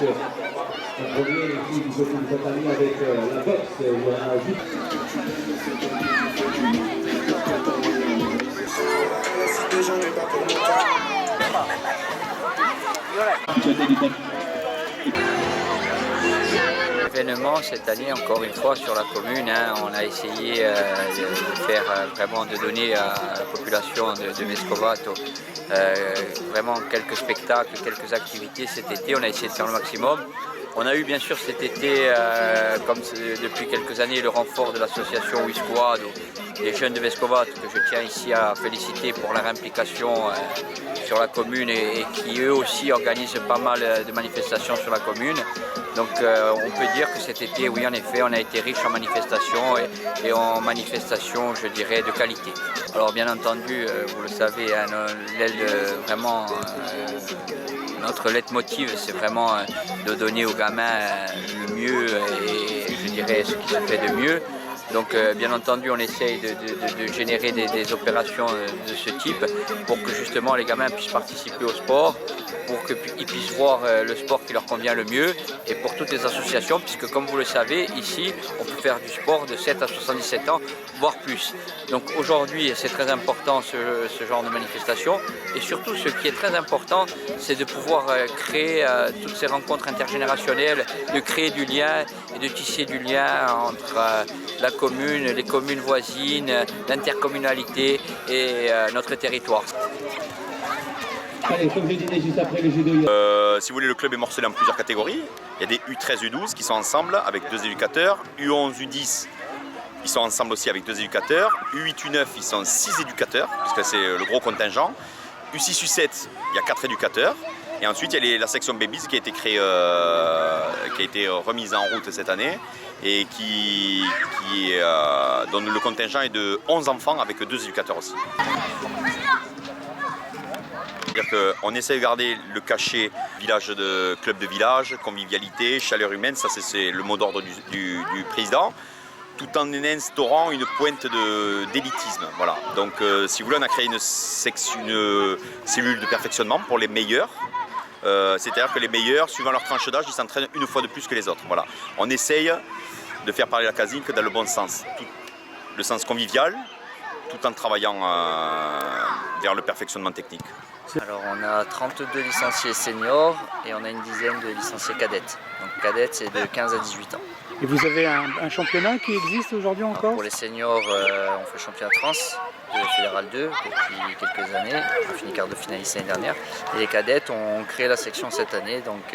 En premier, l'équipe qui s'occupe cette année avec la boxe, il y a juste... L'événement cette année, encore une fois sur la commune, on a essayé de faire vraiment de donner à la population de Vescovato vraiment quelques spectacles, quelques activités cet été. On a essayé de faire le maximum. On a eu bien sûr cet été, comme depuis quelques années, le renfort de l'association WeSquad, des jeunes de Vescovato, que je tiens ici à féliciter pour leur implication sur la commune et qui eux aussi organisent pas mal de manifestations sur la commune. Donc on peut dire que cet été, oui en effet, on a été riche en manifestations et en manifestations, je dirais, de qualité. Alors bien entendu, vous le savez, vraiment notre leitmotiv, c'est vraiment de donner aux gamins le mieux et je dirais ce qui se fait de mieux. Donc bien entendu on essaye de générer des opérations de ce type pour que justement les gamins puissent participer au sport, pour qu'ils puissent voir le sport qui leur convient le mieux et pour toutes les associations, puisque comme vous le savez, ici on peut faire du sport de 7 à 77 ans, voire plus. Donc aujourd'hui c'est très important ce genre de manifestation et surtout ce qui est très important c'est de pouvoir créer toutes ces rencontres intergénérationnelles, de créer du lien et de tisser du lien entre la commune, les communes voisines, l'intercommunalité et notre territoire. Allez, comme je disais juste après le judo. Si vous voulez, le club est morcelé en plusieurs catégories. Il y a des U13, U12 qui sont ensemble avec 2 éducateurs. U11, U10, ils sont ensemble aussi avec 2 éducateurs. U8, U9, ils sont 6 éducateurs, puisque c'est le gros contingent. U6, U7, il y a 4 éducateurs. Et ensuite, il y a la section Babies qui a été créée, qui a été remise en route cette année et dont le contingent est de 11 enfants avec 2 éducateurs aussi. C'est-à-dire qu'on essaie de garder le cachet club de village, convivialité, chaleur humaine, ça c'est le mot d'ordre du président, tout en instaurant une pointe d'élitisme. Voilà. Donc si vous voulez, on a créé une cellule de perfectionnement pour les meilleurs. C'est-à-dire que les meilleurs, suivant leur tranche d'âge, ils s'entraînent une fois de plus que les autres. Voilà. On essaye de faire parler la casinque dans le bon sens, le sens convivial, tout en travaillant vers le perfectionnement technique. Alors on a 32 licenciés seniors et on a une dizaine de licenciés cadettes. Donc cadettes c'est de 15 à 18 ans. Et vous avez un championnat qui existe aujourd'hui encore? Alors, pour les seniors, on fait championnat de France de Fédéral 2 depuis quelques années. On a fini quart de finaliste l'année dernière. Et les cadettes ont créé la section cette année, donc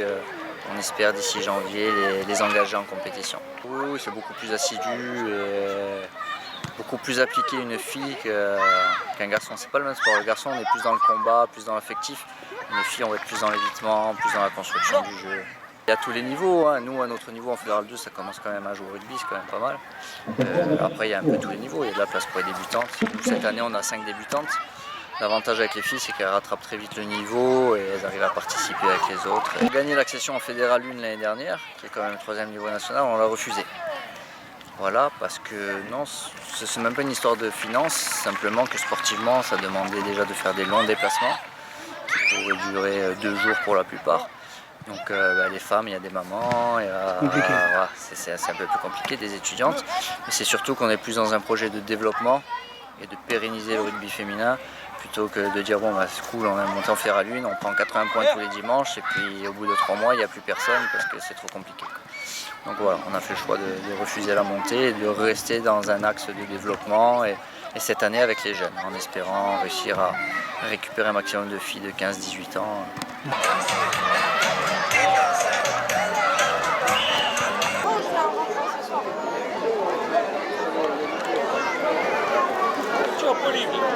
on espère d'ici janvier les engager en compétition. Oui, c'est beaucoup plus assidu et beaucoup plus appliqué une fille qu'un garçon. C'est pas le même sport. Le garçon, on est plus dans le combat, plus dans l'affectif. Les filles, on va être plus dans l'évitement, plus dans la construction du jeu. Il y a tous les niveaux, hein. Nous à notre niveau en Fédéral 2 ça commence quand même à jouer au rugby, c'est quand même pas mal. Après il y a un peu tous les niveaux, il y a de la place pour les débutantes. Nous, cette année on a 5 débutantes. L'avantage avec les filles c'est qu'elles rattrapent très vite le niveau et elles arrivent à participer avec les autres. On a gagné l'accession en Fédéral 1 l'année dernière, qui est quand même le 3e niveau national, on l'a refusé. Voilà, parce que non, c'est même pas une histoire de finances, simplement que sportivement ça demandait déjà de faire des longs déplacements qui pourraient durer 2 jours pour la plupart. Donc les femmes, il y a des mamans, voilà, c'est un peu plus compliqué, des étudiantes. Mais c'est surtout qu'on est plus dans un projet de développement et de pérenniser le rugby féminin plutôt que de dire bon bah c'est cool, on a monté en Fédéral 1, on prend 80 points tous les dimanches et puis au bout de 3 mois il n'y a plus personne parce que c'est trop compliqué. Donc voilà, on a fait le choix de refuser la montée et de rester dans un axe de développement et cette année avec les jeunes, en espérant réussir à récupérer un maximum de filles de 15-18 ans.